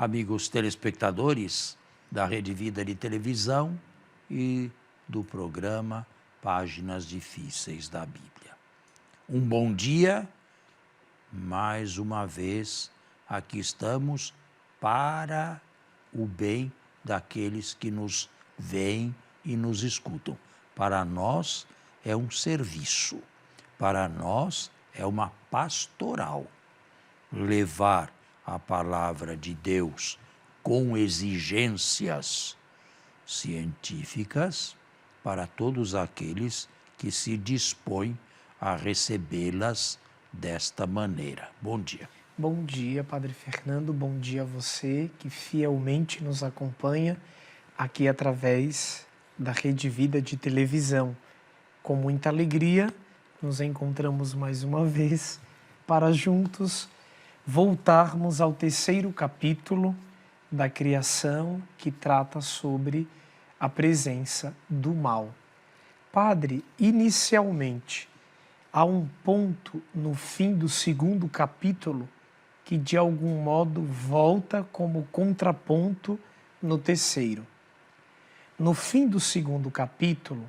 amigos telespectadores da Rede Vida de Televisão e do programa Páginas Difíceis da Bíblia. Um bom dia, mais uma vez aqui estamos para o bem daqueles que nos veem e nos escutam. Para nós é um serviço, para nós é uma pastoral. Levar a palavra de Deus com exigências científicas para todos aqueles que se dispõem a recebê-las desta maneira. Bom dia. Bom dia, Padre Fernando. Bom dia a você que fielmente nos acompanha aqui através da Rede Vida de Televisão. Com muita alegria, nos encontramos mais uma vez para juntos voltarmos ao terceiro capítulo da criação que trata sobre a presença do mal. Padre, inicialmente, há um ponto no fim do segundo capítulo que de algum modo volta como contraponto no terceiro. No fim do segundo capítulo,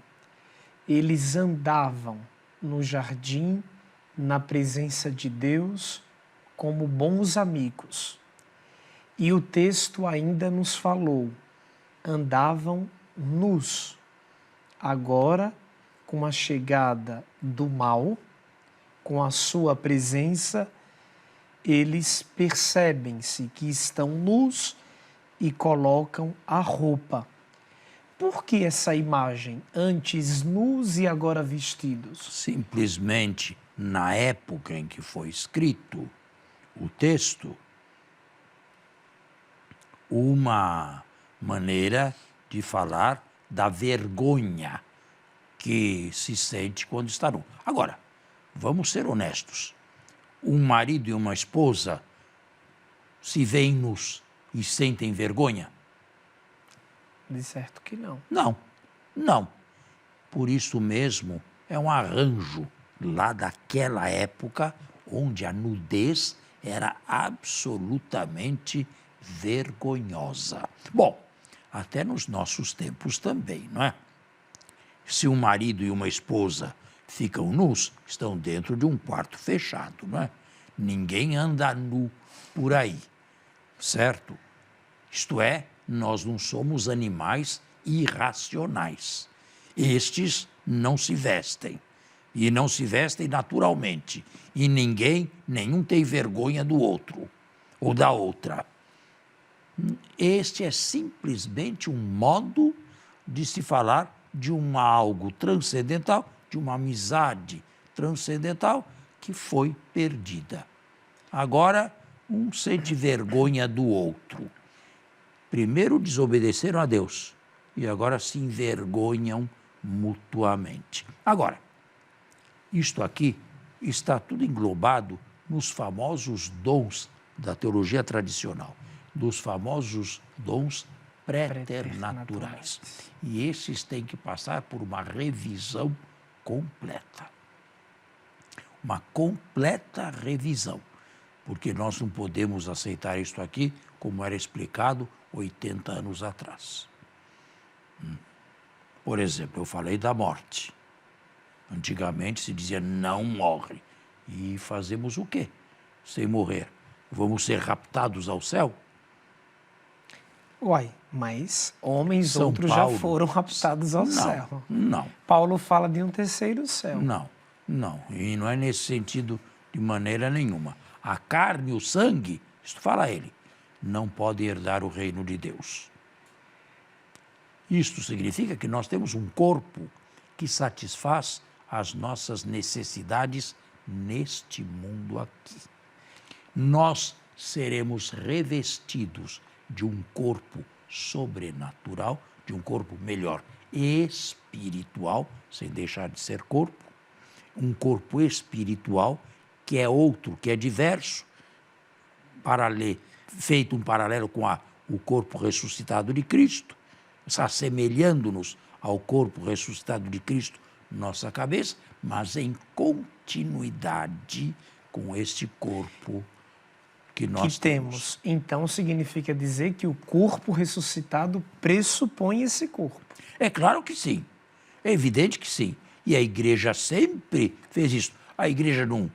eles andavam no jardim, na presença de Deus, como bons amigos. E o texto ainda nos falou, andavam nus. Agora, com a chegada do mal, com a sua presença, eles percebem-se que estão nus e colocam a roupa. Por que essa imagem? Antes nus e agora vestidos? Simplesmente, na época em que foi escrito o texto, uma maneira de falar da vergonha que se sente quando está nu. Agora, vamos ser honestos. Um marido e uma esposa se veem nus e sentem vergonha? De certo que não. Não. Por isso mesmo, é um arranjo lá daquela época onde a nudez era absolutamente vergonhosa. Bom, até nos nossos tempos também, não é? Se um marido e uma esposa ficam nus, estão dentro de um quarto fechado, não é? Ninguém anda nu por aí, certo? Isto é, nós não somos animais irracionais. Estes não se vestem, e não se vestem naturalmente, e nenhum tem vergonha do outro ou da outra. Este é simplesmente um modo de se falar de algo transcendental, de uma amizade transcendental que foi perdida. Agora, um sente vergonha do outro. Primeiro desobedeceram a Deus e agora se envergonham mutuamente. Agora, isto aqui está tudo englobado nos famosos dons da teologia tradicional, dos famosos dons preternaturais. E esses têm que passar por uma revisão completa. Uma completa revisão, porque nós não podemos aceitar isto aqui como era explicado 80 anos atrás. Por exemplo, eu falei da morte. Antigamente se dizia não morre. E fazemos o quê sem morrer? Vamos ser raptados ao céu? Uai, mas homens São outros Paulo, já foram raptados ao céu. Não. Paulo fala de um terceiro céu. Não. E não é nesse sentido de maneira nenhuma. A carne e o sangue, isto fala ele, não podem herdar o reino de Deus. Isto significa que nós temos um corpo que satisfaz as nossas necessidades neste mundo aqui. Nós seremos revestidos de um corpo sobrenatural, de um corpo melhor, espiritual, sem deixar de ser corpo, um corpo espiritual que é outro, que é diverso, feito um paralelo com o corpo ressuscitado de Cristo, assemelhando-nos ao corpo ressuscitado de Cristo, nossa cabeça, mas em continuidade com este corpo que nós temos. Então significa dizer que o corpo ressuscitado pressupõe esse corpo. É claro que sim. É evidente que sim. E a igreja sempre fez isso. A igreja não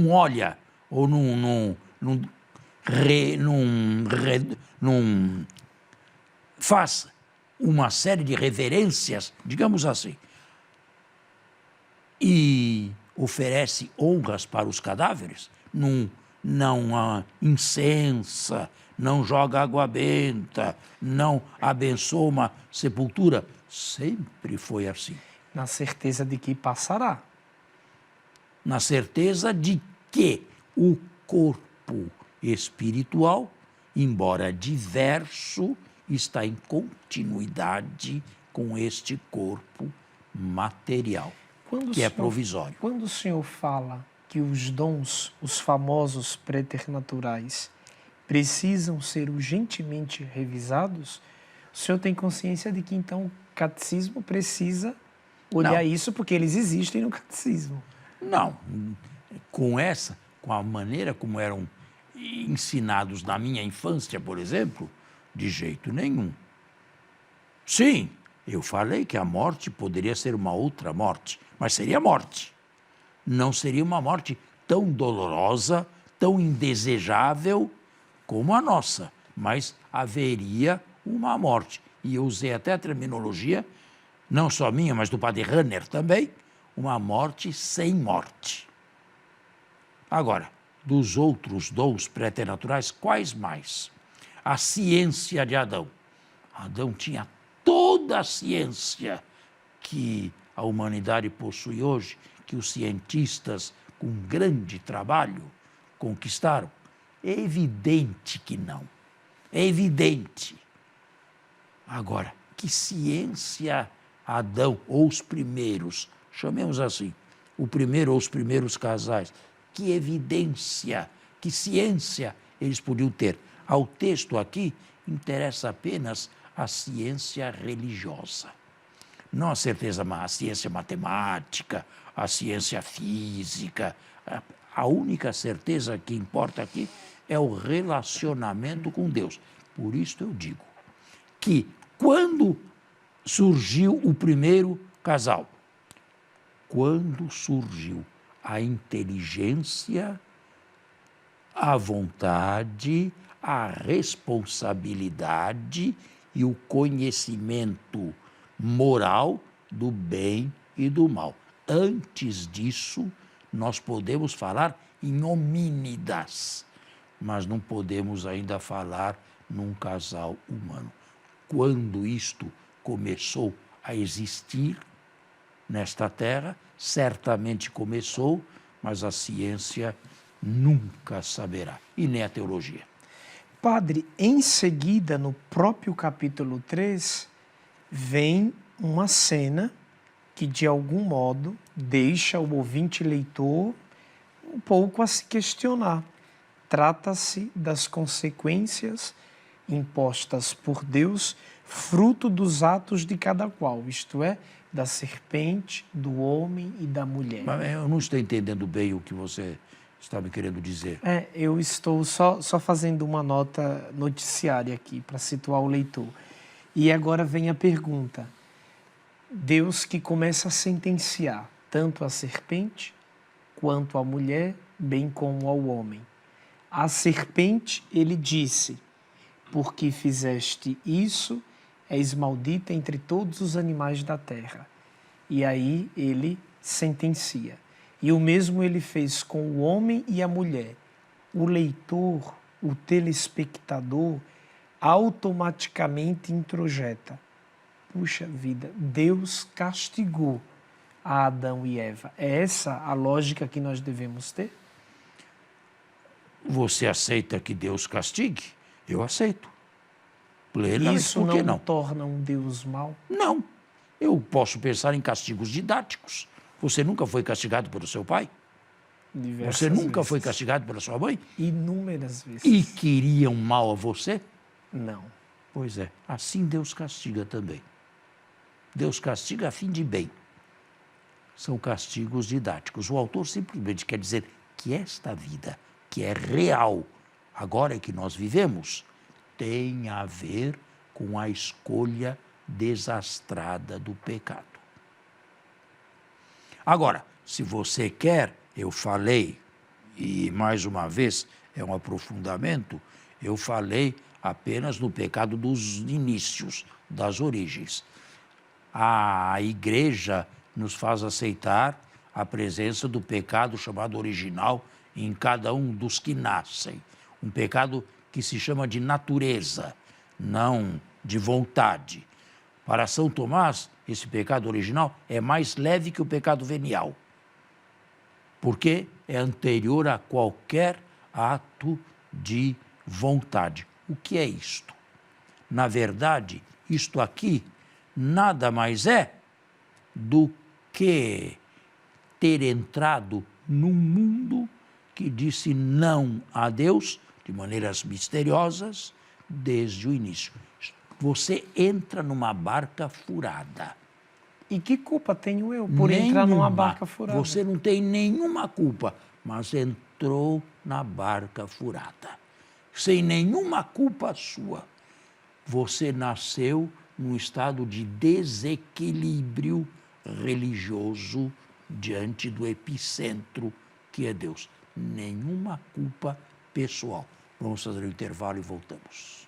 olha ou não faz uma série de reverências, digamos assim, e oferece honras para os cadáveres, não incensa, não joga água benta, não abençoa uma sepultura. Sempre foi assim. Na certeza de que passará. Na certeza de que o corpo espiritual, embora diverso, está em continuidade com este corpo material, que é provisório. Quando o senhor fala que os dons, os famosos preternaturais, precisam ser urgentemente revisados, o senhor tem consciência de que então o catecismo precisa olhar isso, porque eles existem no catecismo. Não, com a maneira como eram ensinados na minha infância, por exemplo, de jeito nenhum. Sim, eu falei que a morte poderia ser uma outra morte, mas seria morte. Não seria uma morte tão dolorosa, tão indesejável como a nossa, mas haveria uma morte. E eu usei até a terminologia, não só minha, mas do padre Ranner também, uma morte sem morte. Agora, dos outros dons preternaturais, quais mais? A ciência de Adão. Adão tinha toda a ciência que a humanidade possui hoje, que os cientistas, com grande trabalho, conquistaram. É evidente que não. É evidente. Agora, que ciência Adão, ou os primeiros, chamemos assim, o primeiro ou os primeiros casais, que evidência, que ciência eles podiam ter. Ao texto aqui, interessa apenas a ciência religiosa. Não a ciência matemática, a ciência física. A única certeza que importa aqui é o relacionamento com Deus. Por isso eu digo que quando surgiu o primeiro casal, quando surgiu a inteligência, a vontade, a responsabilidade e o conhecimento moral do bem e do mal. Antes disso, nós podemos falar em homínidas, mas não podemos ainda falar num casal humano. Quando isto começou a existir nesta terra, certamente começou, mas a ciência nunca saberá, e nem a teologia. Padre, em seguida, no próprio capítulo 3, vem uma cena que, de algum modo, deixa o ouvinte leitor um pouco a se questionar. Trata-se das consequências impostas por Deus, fruto dos atos de cada qual, isto é, da serpente, do homem e da mulher. Mas eu não estou entendendo bem o que você está me querendo dizer. Eu estou só fazendo uma nota noticiária aqui para situar o leitor. E agora vem a pergunta. Deus que começa a sentenciar tanto a serpente quanto a mulher, bem como ao homem. A serpente, ele disse, porque fizeste isso, és maldita entre todos os animais da terra. E aí ele sentencia. E o mesmo ele fez com o homem e a mulher. O leitor, o telespectador, automaticamente introjeta. Puxa vida, Deus castigou a Adão e Eva. É essa a lógica que nós devemos ter? Você aceita que Deus castigue? Eu aceito. Plenamente. Isso Por que não torna um Deus mau? Não. Eu posso pensar em castigos didáticos. Você nunca foi castigado pelo seu pai? Diversas Você nunca vezes. foi castigado pela sua mãe? Inúmeras vezes. E queriam mal a você? Não. Pois é, assim Deus castiga também. Deus castiga a fim de bem. São castigos didáticos. O autor simplesmente quer dizer que esta vida, que é real, agora que nós vivemos, tem a ver com a escolha desastrada do pecado. Agora, se você quer, eu falei, e mais uma vez é um aprofundamento, eu falei apenas no pecado dos inícios, das origens. A igreja nos faz aceitar a presença do pecado chamado original em cada um dos que nascem. Um pecado que se chama de natureza, não de vontade. Para São Tomás, esse pecado original é mais leve que o pecado venial, porque é anterior a qualquer ato de vontade. O que é isto? Na verdade, isto aqui nada mais é do que ter entrado num mundo que disse não a Deus de maneiras misteriosas desde o início. Você entra numa barca furada. E que culpa tenho eu por entrar numa barca furada? Você não tem nenhuma culpa, mas entrou na barca furada. Sem nenhuma culpa sua. Você nasceu num estado de desequilíbrio religioso diante do epicentro que é Deus. Nenhuma culpa pessoal. Vamos fazer o intervalo e voltamos.